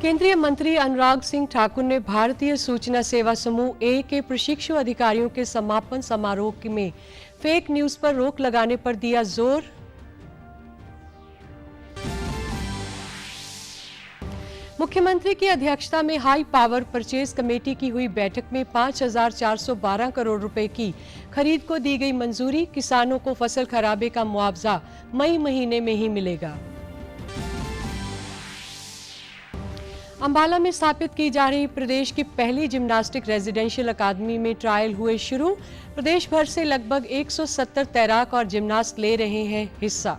केंद्रीय मंत्री अनुराग सिंह ठाकुर ने भारतीय सूचना सेवा समूह ए के प्रशिक्षु अधिकारियों के समापन समारोह में फेक न्यूज पर रोक लगाने पर दिया जोर। मुख्यमंत्री की अध्यक्षता में हाई पावर परचेज कमेटी की हुई बैठक में 5,412 करोड़ रुपए की खरीद को दी गई मंजूरी। किसानों को फसल खराबे का मुआवजा मई महीने में ही मिलेगा। अंबाला में स्थापित की जा रही प्रदेश की पहली जिम्नास्टिक रेजिडेंशियल अकादमी में ट्रायल हुए शुरू। प्रदेश भर से लगभग 170 तैराक और जिम्नास्ट ले रहे हैं हिस्सा।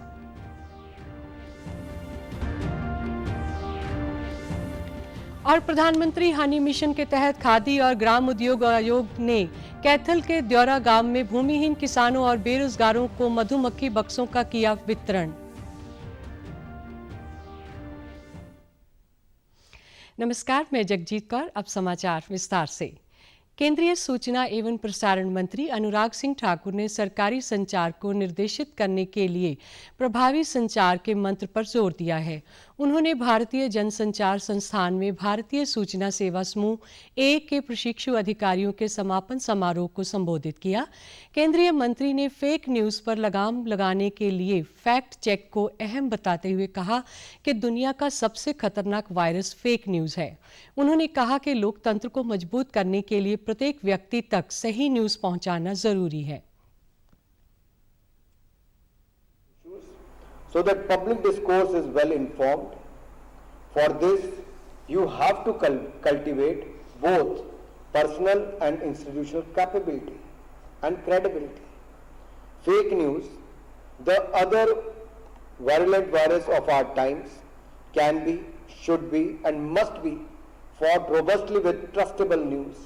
और प्रधानमंत्री हनी मिशन के तहत खादी और ग्राम उद्योग आयोग ने कैथल के द्योरा गांव में भूमिहीन किसानों और बेरोजगारों को मधुमक्खी बक्सों का किया वितरण। नमस्कार, मैं जगजीत कौर। अब समाचार विस्तार से। केंद्रीय सूचना एवं प्रसारण मंत्री अनुराग सिंह ठाकुर ने सरकारी संचार को निर्देशित करने के लिए प्रभावी संचार के मंत्र पर जोर दिया है। उन्होंने भारतीय जनसंचार संस्थान में भारतीय सूचना सेवा समूह ए के प्रशिक्षु अधिकारियों के समापन समारोह को संबोधित किया। केंद्रीय मंत्री ने फेक न्यूज पर लगाम लगाने के लिए फैक्ट चेक को अहम बताते हुए कहा कि दुनिया का सबसे खतरनाक वायरस फेक न्यूज है। उन्होंने कहा कि लोकतंत्र को मजबूत करने के लिए प्रत्येक व्यक्ति तक सही न्यूज पहुंचाना जरूरी है। So that public discourse is well informed. For this, you have to cultivate both personal and institutional capability and credibility. Fake news, the other virulent virus of our times, can be, should be, and must be fought robustly with trustable news.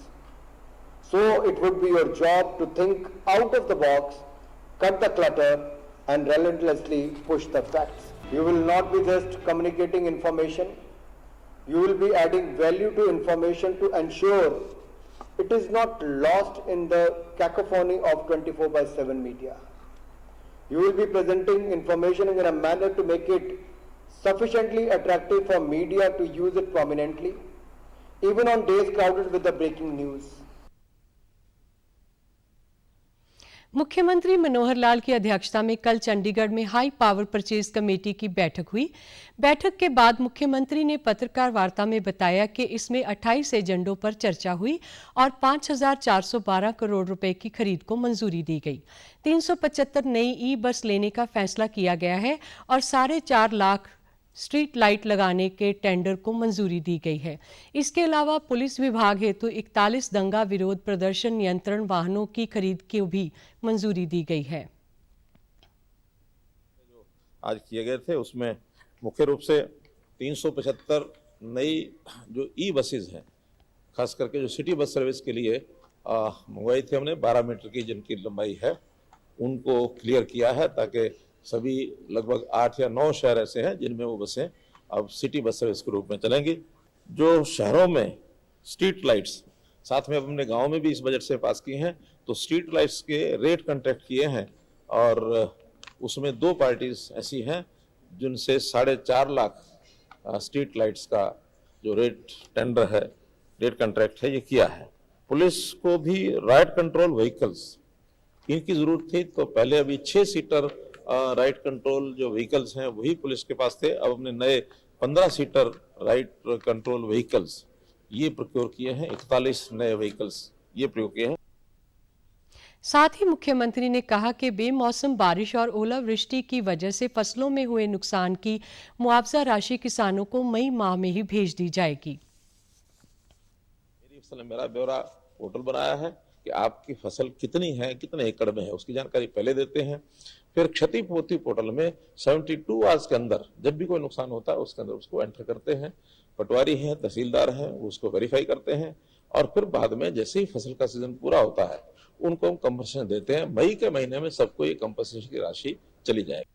So it would be your job to think out of the box, cut the clutter, and relentlessly push the facts. You will not be just communicating information, you will be adding value to information to ensure it is not lost in the cacophony of 24/7 media. You will be presenting information in a manner to make it sufficiently attractive for media to use it prominently, even on days crowded with the breaking news. मुख्यमंत्री मनोहर लाल की अध्यक्षता में कल चंडीगढ़ में high power purchase committee की बैठक हुई। बैठक के बाद मुख्यमंत्री ने पत्रकार वार्ता में बताया कि इसमें 28 एजेंडों पर चर्चा हुई और 5,412 करोड़ रुपए की खरीद को मंजूरी दी गई। 375 नई ई बस लेने का फैसला किया गया है और 4.5 लाख स्ट्रीट लाइट लगाने के टेंडर को मंजूरी दी गई है। इसके अलावा पुलिस विभाग हेतु 41 दंगा विरोध प्रदर्शन नियंत्रण वाहनों की खरीद की भी मंजूरी दी गई है। जो आज किए गए थे उसमें मुख्य रूप से 375 नई जो ई बसेज हैं, खास करके जो सिटी बस सर्विस के लिए मंगवाई थी हमने, 12 मीटर की जिनकी लंबाई है, उनको क्लियर किया है ताकि सभी लगभग 8 या 9 शहर ऐसे हैं जिनमें वो बसें अब सिटी बस सर्विस के रूप में चलेंगी। जो शहरों में स्ट्रीट लाइट्स, साथ में अब हमने गाँव में भी इस बजट से पास किए हैं, तो स्ट्रीट लाइट्स के रेट कॉन्ट्रैक्ट किए हैं और उसमें 2 पार्टीज ऐसी हैं जिनसे 4.5 लाख स्ट्रीट लाइट्स का जो रेट टेंडर है, रेट कॉन्ट्रैक्ट है, ये किया है। पुलिस को भी राइट कंट्रोल व्हीकल्स इनकी जरूरत थी, तो पहले अभी 6 सीटर राइट कंट्रोल जो व्हीकल्स हैं वही पुलिस के पास थे। अब हमने नए 15 सीटर राइट कंट्रोल व्हीकल्स ये प्रोक्योर किए हैं, 41 नए व्हीकल्स ये प्रयोग किए हैं। साथ ही मुख्यमंत्री ने कहा कि बेमौसम बारिश और ओलावृष्टि की वजह से फसलों में हुए नुकसान की मुआवजा राशि किसानों को मई माह में ही भेज दी जाएगी। मेरी फसल मेरा ब्यौरा पोर्टल बनाया है कि आपकी फसल कितनी है, कितने एकड़ में है, उसकी जानकारी पहले देते हैं। फिर क्षतिपूर्ति पोर्टल में 72 आवर्स के अंदर जब भी कोई नुकसान होता है उसके अंदर उसको एंटर करते हैं। पटवारी हैं, तहसीलदार हैं, वो उसको वेरीफाई करते हैं और फिर बाद में जैसे ही फसल का सीजन पूरा होता है उनको हम कंपनसेशन देते हैं। मई के महीने में सबको ये कंपनसेशन की राशि चली जाएगी।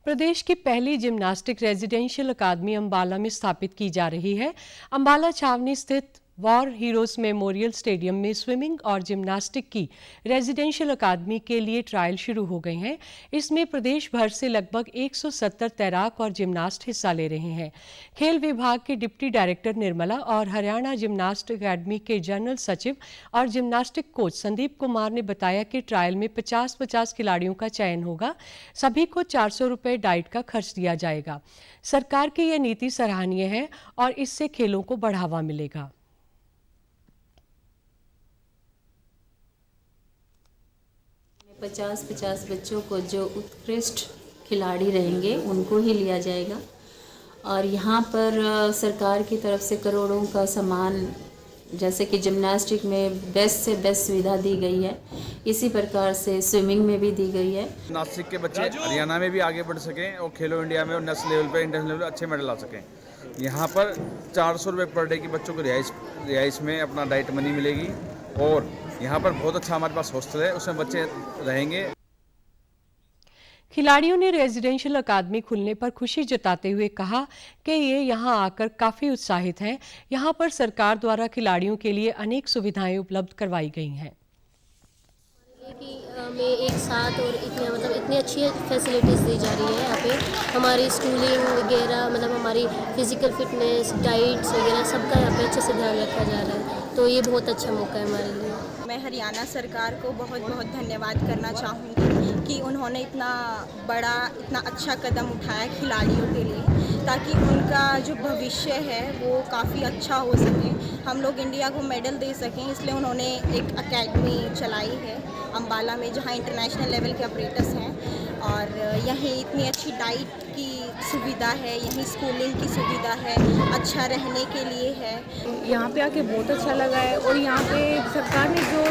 प्रदेश की पहली जिम्नास्टिक रेजिडेंशियल अकादमी अंबाला में स्थापित की जा रही है। अंबाला छावनी स्थित वॉर हीरोज मेमोरियल स्टेडियम में स्विमिंग और जिम्नास्टिक की रेजिडेंशियल अकादमी के लिए ट्रायल शुरू हो गए हैं। इसमें प्रदेश भर से लगभग 170 तैराक और जिम्नास्ट हिस्सा ले रहे हैं। खेल विभाग के डिप्टी डायरेक्टर निर्मला और हरियाणा जिम्नास्ट अकादमी के जनरल सचिव और जिम्नास्टिक कोच संदीप कुमार ने बताया कि ट्रायल में 50-50 खिलाड़ियों का चयन होगा। सभी को 400 रुपये डाइट का खर्च दिया जाएगा। सरकार की यह नीति सराहनीय है और इससे खेलों को बढ़ावा मिलेगा। 50-50 बच्चों को जो उत्कृष्ट खिलाड़ी रहेंगे उनको ही लिया जाएगा और यहाँ पर सरकार की तरफ से करोड़ों का सामान, जैसे कि जिम्नास्टिक में बेस्ट से बेस्ट सुविधा दी गई है, इसी प्रकार से स्विमिंग में भी दी गई है। नासिक के बच्चे हरियाणा में भी आगे बढ़ सकें और खेलो इंडिया में और नेशनल लेवल पर, इंटरनेशनल लेवल पर अच्छे मेडल ला सकें। यहाँ पर 400 रुपये पर डे की बच्चों को रिहाइश में अपना डाइट मनी मिलेगी और यहाँ पर बहुत अच्छा हमारे पास हॉस्टल है, उसमें बच्चे रहेंगे। खिलाड़ियों ने रेजिडेंशियल अकादमी खुलने पर खुशी जताते हुए कहा कि ये यहाँ आकर काफ़ी उत्साहित हैं। यहाँ पर सरकार द्वारा खिलाड़ियों के लिए अनेक सुविधाएं उपलब्ध करवाई गई हैं। कि में एक साथ और इतनी अच्छी फैसिलिटीज़ दी जा रही है। यहाँ पे हमारी स्कूलिंग वगैरह, मतलब हमारी फिज़िकल फिटनेस, डाइट्स वगैरह सबका यहाँ पे अच्छे से ध्यान रखा जा रहा है, तो ये बहुत अच्छा मौका है हमारे लिए। मैं हरियाणा सरकार को बहुत बहुत धन्यवाद करना चाहूँगी कि उन्होंने इतना बड़ा, इतना अच्छा कदम उठाया खिलाड़ियों के लिए, ताकि उनका जो भविष्य है वो काफ़ी अच्छा हो सके, हम लोग इंडिया को मेडल दे सकें। इसलिए उन्होंने एक एकेडमी चलाई है अम्बाला में, जहाँ इंटरनेशनल लेवल के ऑपरेटर्स हैं और यहीं इतनी अच्छी डाइट की सुविधा है, यहीं स्कूलिंग की सुविधा है, अच्छा रहने के लिए है। यहाँ पे आके बहुत अच्छा लगा है और यहाँ पे सरकार ने जो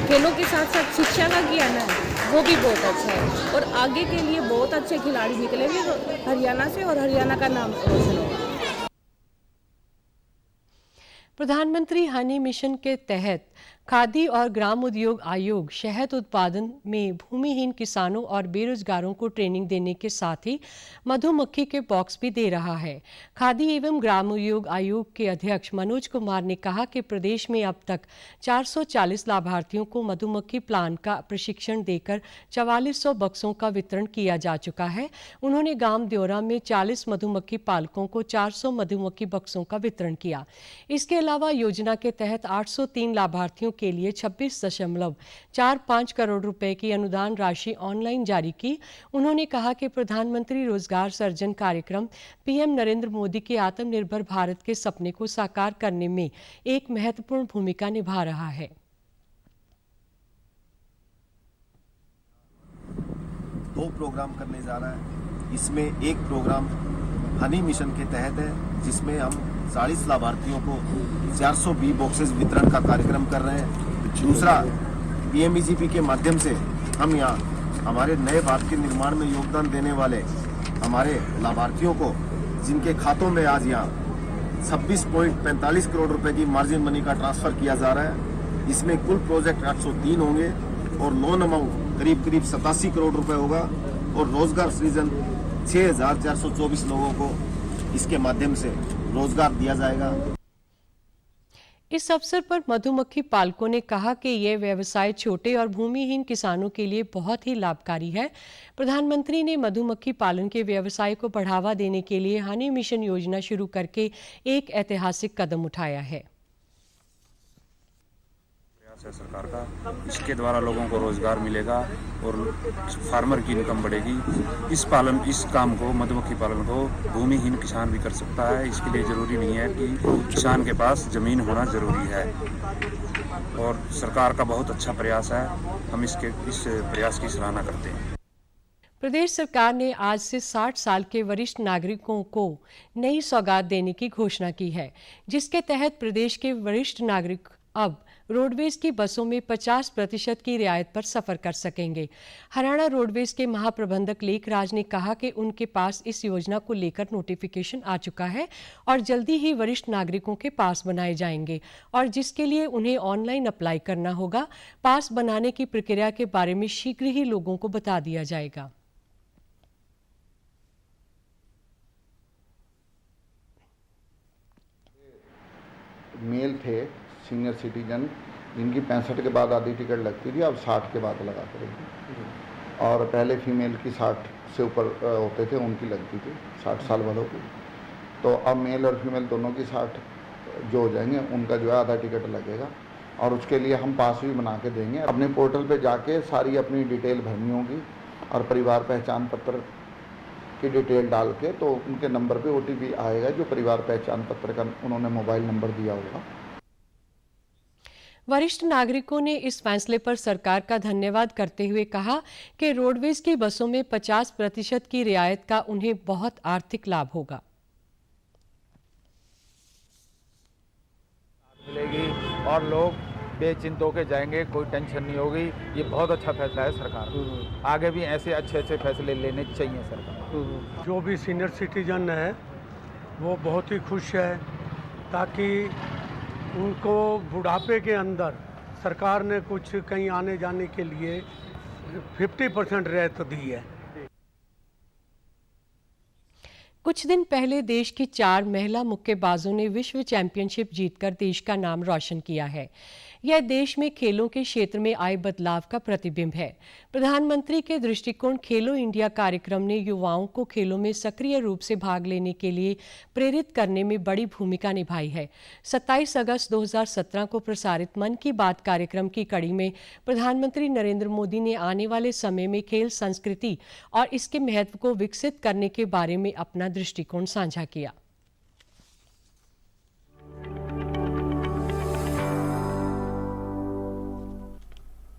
खेलों के साथ साथ शिक्षा का किया ना, वो भी बहुत अच्छा है और आगे के लिए बहुत अच्छे खिलाड़ी निकलेंगे हरियाणा से और हरियाणा का नाम रोशन होगा। प्रधानमंत्री हनी मिशन के तहत खादी और ग्राम उद्योग आयोग शहद उत्पादन में भूमिहीन किसानों और बेरोजगारों को ट्रेनिंग देने के साथ ही मधुमक्खी के बॉक्स भी दे रहा है। खादी एवं ग्राम उद्योग आयोग के अध्यक्ष मनोज कुमार ने कहा कि प्रदेश में अब तक 440 लाभार्थियों को मधुमक्खी प्लान का प्रशिक्षण देकर 4400 बक्सों का वितरण किया जा चुका है। उन्होंने गांव देवरा में 40 मधुमक्खी पालकों को 400 मधुमक्खी बक्सों का वितरण किया। इसके अलावा योजना के तहत 803 लाभार्थियों के लिए 26.45 करोड़ रुपए की अनुदान राशि ऑनलाइन जारी की। उन्होंने कहा कि प्रधानमंत्री रोजगार सृजन कार्यक्रम पीएम नरेंद्र मोदी के आत्मनिर्भर भारत के सपने को साकार करने में एक महत्वपूर्ण भूमिका निभा रहा है। दो प्रोग्राम करने जा रहा है। इसमें एक प्रोग्राम हनी मिशन के तहत है, जिसमें हम 40 लाभार्थियों को 420 बॉक्सेस वितरण का कार्यक्रम कर रहे हैं। दूसरा, पीएमईजीपी के माध्यम से हम यहाँ हमारे नए भारत के निर्माण में योगदान देने वाले हमारे लाभार्थियों को, जिनके खातों में आज यहाँ 26.45 करोड़ रुपए की मार्जिन मनी का ट्रांसफर किया जा रहा है। इसमें कुल प्रोजेक्ट 803 होंगे और लोन अमाउंट करीब 87 करोड़ रुपए होगा और रोजगार सृजन 6424 लोगों को इसके माध्यम से रोजगार दिया जाएगा। इस अवसर पर मधुमक्खी पालकों ने कहा कि यह व्यवसाय छोटे और भूमिहीन किसानों के लिए बहुत ही लाभकारी है। प्रधानमंत्री ने मधुमक्खी पालन के व्यवसाय को बढ़ावा देने के लिए हनी मिशन योजना शुरू करके एक ऐतिहासिक कदम उठाया है। प्रयास है सरकार का, इसके द्वारा लोगों को रोजगार मिलेगा और फार्मर की इनकम बढ़ेगी। इस काम को, मधुमक्खी पालन को भूमिहीन किसान भी कर सकता है। इसके लिए जरूरी नहीं है कि किसान के पास जमीन होना जरूरी है और सरकार का बहुत अच्छा प्रयास है। हम इस प्रयास की सराहना करते हैं। प्रदेश सरकार ने आज से 60 साल के वरिष्ठ नागरिकों को नई सौगात देने की घोषणा की है, जिसके तहत प्रदेश के वरिष्ठ नागरिक अब रोडवेज की बसों में 50% की रियायत पर सफर कर सकेंगे। हरियाणा रोडवेज के महाप्रबंधक लेखराज ने कहा कि उनके पास इस योजना को लेकर नोटिफिकेशन आ चुका है और जल्दी ही वरिष्ठ नागरिकों के पास बनाए जाएंगे और जिसके लिए उन्हें ऑनलाइन अप्लाई करना होगा। पास बनाने की प्रक्रिया के बारे में शीघ्र ही लोगों को बता दिया जाएगा। मेल थे सीनियर सिटीजन जिनकी 65 के बाद आधी टिकट लगती थी, अब 60 के बाद लगा करेगी। और पहले फीमेल की 60 से ऊपर होते थे उनकी लगती थी 60 साल वालों की। तो अब मेल और फीमेल दोनों की 60 जो हो जाएंगे उनका जो है आधा टिकट लगेगा और उसके लिए हम पास भी बना के देंगे। अपने पोर्टल पे जाके सारी अपनी डिटेल भरनी होगी और परिवार पहचान पत्र की डिटेल डाल के तो उनके नंबर पे OTP आएगा जो परिवार पहचान पत्र का उन्होंने मोबाइल नंबर दिया होगा। वरिष्ठ नागरिकों ने इस फैसले पर सरकार का धन्यवाद करते हुए कहा कि रोडवेज की बसों में 50% की रियायत का उन्हें बहुत आर्थिक लाभ होगा। मिलेगी और लोग बेचिंत होकर जाएंगे, कोई टेंशन नहीं होगी। ये बहुत अच्छा फैसला है सरकार का। आगे भी ऐसे अच्छे अच्छे फैसले लेने चाहिए सरकार। जो भी सीनियर सिटीजन है वो बहुत ही खुश है ताकि उनको बुढ़ापे के अंदर सरकार ने कुछ कहीं आने जाने के लिए 50% रियायत दी है। कुछ दिन पहले देश की 4 महिला मुक्केबाजों ने विश्व चैंपियनशिप जीतकर देश का नाम रोशन किया है। यह देश में खेलों के क्षेत्र में आए बदलाव का प्रतिबिंब है। प्रधानमंत्री के दृष्टिकोण खेलो इंडिया कार्यक्रम ने युवाओं को खेलों में सक्रिय रूप से भाग लेने के लिए प्रेरित करने में बड़ी भूमिका निभाई है। 27 अगस्त 2017 को प्रसारित मन की बात कार्यक्रम की कड़ी में प्रधानमंत्री नरेंद्र मोदी ने आने वाले समय में खेल संस्कृति और इसके महत्व को विकसित करने के बारे में अपना दृष्टिकोण साझा किया।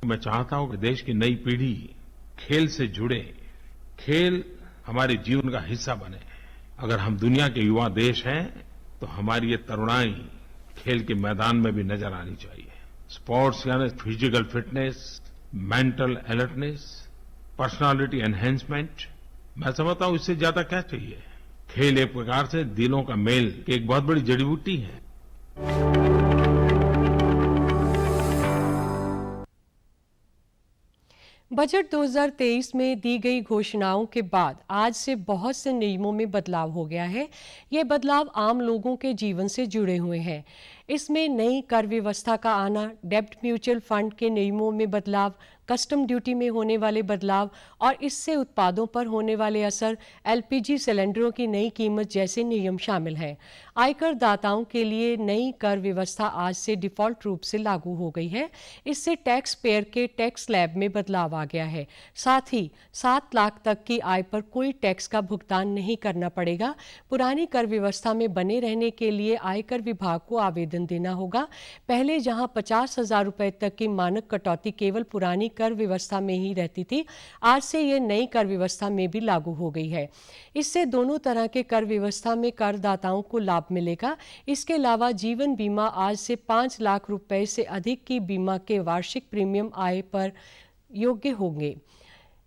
मैं चाहता हूं कि देश की नई पीढ़ी खेल से जुड़े, खेल हमारे जीवन का हिस्सा बने। अगर हम दुनिया के युवा देश हैं तो हमारी ये तरुणाई खेल के मैदान में भी नजर आनी चाहिए। स्पोर्ट्स यानी physical fitness, mental alertness, personality enhancement, मैं समझता हूं इससे ज्यादा क्या चाहिए। खेल एक प्रकार से दिलों का मेल की एक बहुत बड़ी जड़ी बूटी है। बजट 2023 में दी गई घोषणाओं के बाद आज से बहुत से नियमों में बदलाव हो गया है। ये बदलाव आम लोगों के जीवन से जुड़े हुए हैं। इसमें नई कर व्यवस्था का आना, डेब्ट म्यूचुअल फंड के नियमों में बदलाव, कस्टम ड्यूटी में होने वाले बदलाव और इससे उत्पादों पर होने वाले असर, LPG सिलेंडरों की नई कीमत जैसे नियम शामिल हैं। आयकर दाताओं के लिए नई कर व्यवस्था आज से डिफॉल्ट रूप से लागू हो गई है। इससे टैक्स पेयर के टैक्स स्लैब में बदलाव आ गया है। साथ ही 7 लाख तक की आय पर कोई टैक्स का भुगतान नहीं करना पड़ेगा। पुरानी कर व्यवस्था में बने रहने के लिए आयकर विभाग को आवेदन देना होगा। पहले जहां 50,000 रुपए तक की मानक कटौती केवल पुरानी कर व्यवस्था में ही रहती थी, आज से ये नई कर व्यवस्था में भी लागू हो गई है। इससे दोनों तरह के कर व्यवस्था में करदाताओं को लाभ मिलेगा। इसके अलावा जीवन बीमा आज से 5 लाख रुपए से अधिक की बीमा के वार्षिक प्रीमियम आय पर योग्य होंगे।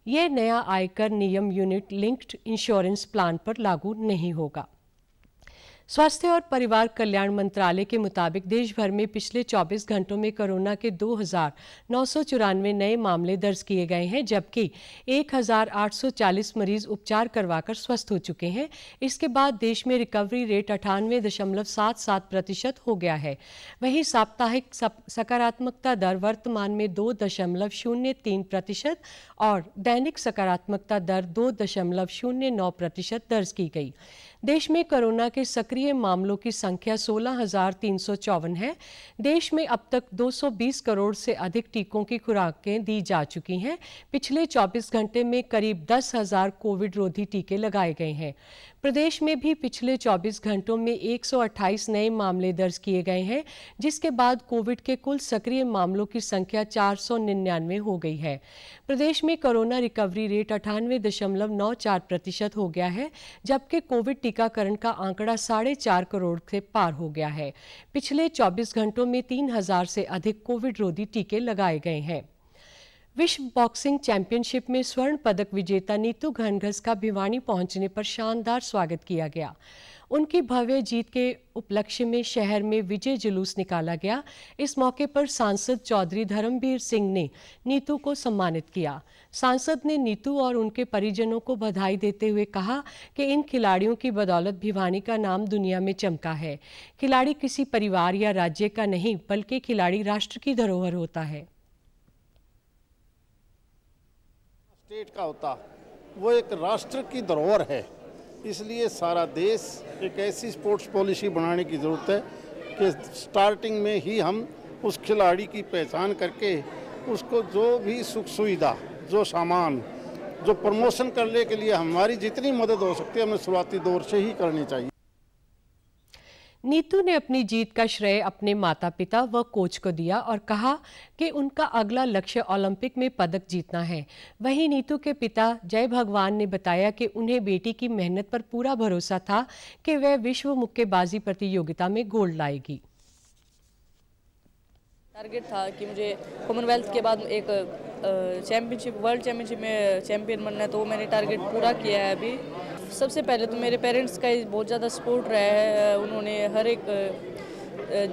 यह नया आयकर नियम यूनिट लिंक्ड इंश्योरेंस प्लान पर लागू नहीं होगा। स्वास्थ्य और परिवार कल्याण मंत्रालय के मुताबिक देश भर में पिछले 24 घंटों में कोरोना के 2,994 नए मामले दर्ज किए गए हैं, जबकि 1,840 मरीज उपचार करवाकर स्वस्थ हो चुके हैं। इसके बाद देश में रिकवरी रेट 98.77% हो गया है। वहीं साप्ताहिक सकारात्मकता दर वर्तमान में 2.03% और दैनिक सकारात्मकता दर 2.09% दर्ज की गई। देश में कोरोना के सक्रिय मामलों की संख्या 16,354 है। देश में अब तक 220 करोड़ से अधिक टीकों की खुराकें दी जा चुकी हैं। पिछले 24 घंटे में करीब 10,000 कोविड रोधी टीके लगाए गए हैं। प्रदेश में भी पिछले 24 घंटों में 128 नए मामले दर्ज किए गए हैं, जिसके बाद कोविड के कुल सक्रिय मामलों की संख्या 499 हो गई है। प्रदेश में कोरोना रिकवरी रेट 98.94% हो गया है, जबकि कोविड टीकाकरण का आंकड़ा 4.5 करोड़ से पार हो गया है। पिछले 24 घंटों में 3,000 से अधिक कोविड रोधी टीके लगाए गए हैं। विश्व बॉक्सिंग चैंपियनशिप में स्वर्ण पदक विजेता नीतू घनघस का भिवानी पहुंचने पर शानदार स्वागत किया गया। उनकी भव्य जीत के उपलक्ष्य में शहर में विजय जुलूस निकाला गया। इस मौके पर सांसद चौधरी धर्मवीर सिंह ने नीतू को सम्मानित किया। सांसद ने नीतू और उनके परिजनों को बधाई देते हुए कहा कि इन खिलाड़ियों की बदौलत भिवानी का नाम दुनिया में चमका है। खिलाड़ी किसी परिवार या राज्य का नहीं, बल्कि खिलाड़ी राष्ट्र की धरोहर होता है। स्टेट का होता, वो एक राष्ट्र की धरोहर है। इसलिए सारा देश एक ऐसी स्पोर्ट्स पॉलिसी बनाने की ज़रूरत है कि स्टार्टिंग में ही हम उस खिलाड़ी की पहचान करके उसको जो भी सुख सुविधा, जो सामान, जो प्रमोशन करने के लिए हमारी जितनी मदद हो सकती है हमें शुरुआती दौर से ही करनी चाहिए। नीतू ने अपनी जीत का श्रेय अपने माता पिता व कोच को दिया और कहा कि उनका अगला लक्ष्य ओलंपिक में पदक जीतना है। वहीं नीतू के पिता जय भगवान ने बताया कि उन्हें बेटी की मेहनत पर पूरा भरोसा था कि वह विश्व मुक्केबाजी प्रतियोगिता में गोल्ड लाएगी। टारगेट था कि मुझे कॉमनवेल्थ के बाद एक चैंपियनशिप, वर्ल्ड चैंपियनशिप में चैंपियन बनना है, तो वो मैंने टारगेट पूरा किया है। अभी सबसे पहले तो मेरे पेरेंट्स का बहुत ज़्यादा सपोर्ट रहा है। उन्होंने हर एक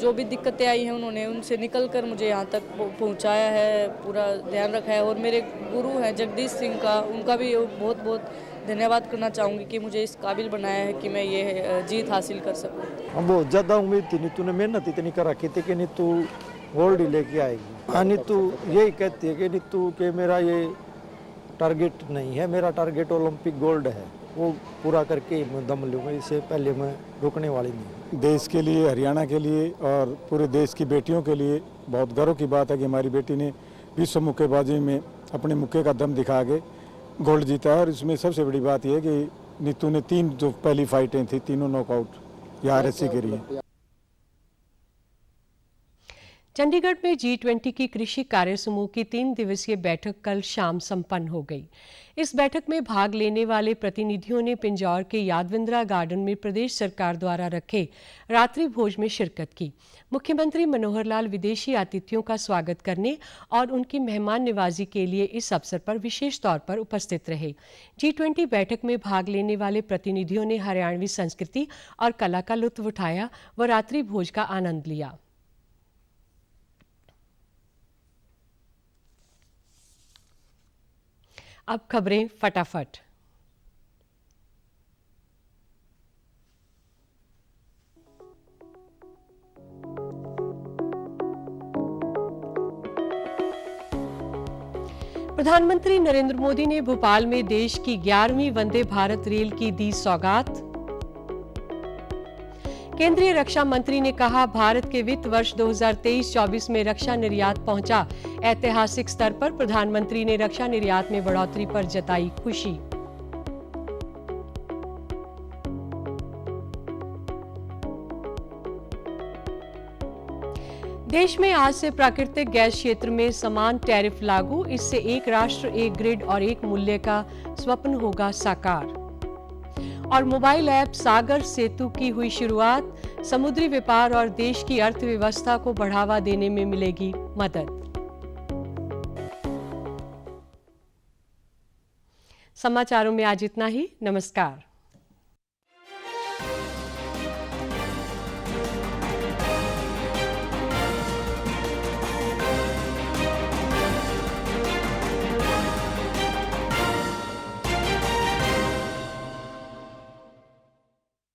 जो भी दिक्कतें आई हैं उन्होंने उनसे निकल कर मुझे यहाँ तक पहुँचाया है, पूरा ध्यान रखा है। और मेरे गुरु हैं जगदीश सिंह का, उनका भी बहुत बहुत धन्यवाद करना चाहूँगी कि मुझे इस काबिल बनाया है कि मैं ये जीत हासिल कर सकूँ। हम बहुत ज़्यादा उम्मीद थी, नीतू ने मेहनत इतनी कर रखी थी कि नीतू गोल्ड ही लेके आएगी। हाँ, नीतू यही कहती है कि नीतू के मेरा ये टारगेट नहीं है, मेरा टारगेट ओलंपिक गोल्ड है, वो पूरा करके मैं दम लूँगा, इससे पहले मैं रुकने वाली नहीं। देश के लिए, हरियाणा के लिए और पूरे देश की बेटियों के लिए बहुत गर्व की बात है कि हमारी बेटी ने विश्व मुक्केबाजी में अपने मुक्के का दम दिखा के गोल्ड जीता है। और इसमें सबसे बड़ी बात यह है कि नीतू ने 3 जो पहली फाइटें थी तीनों नॉकआउट या RSC के लिए। चंडीगढ़ में G20 की कृषि कार्य समूह की 3 दिवसीय बैठक कल शाम संपन्न हो गई। इस बैठक में भाग लेने वाले प्रतिनिधियों ने पिंजौर के यादविंद्रा गार्डन में प्रदेश सरकार द्वारा रखे रात्रि भोज में शिरकत की। मुख्यमंत्री मनोहर लाल विदेशी आतिथ्यों का स्वागत करने और उनकी मेहमान नवाजी के लिए इस अवसर पर विशेष तौर पर उपस्थित रहे। G20 बैठक में भाग लेने वाले प्रतिनिधियों ने हरियाणवी संस्कृति और कला का लुत्फ उठाया व रात्रि भोज का आनंद लिया। अब खबरें फटाफट। प्रधानमंत्री नरेंद्र मोदी ने भोपाल में देश की 11वीं वंदे भारत रेल की दी सौगात। केंद्रीय रक्षा मंत्री ने कहा, भारत के वित्त वर्ष 2023-24 में रक्षा निर्यात पहुंचा ऐतिहासिक स्तर पर। प्रधानमंत्री ने रक्षा निर्यात में बढ़ोतरी पर जताई खुशी। देश में आज से प्राकृतिक गैस क्षेत्र में समान टैरिफ लागू। इससे एक राष्ट्र, एक ग्रिड और एक मूल्य का स्वप्न होगा साकार। और मोबाइल ऐप सागर सेतु की हुई शुरुआत। समुद्री व्यापार और देश की अर्थव्यवस्था को बढ़ावा देने में मिलेगी मदद। समाचारों में आज इतना ही। नमस्कार।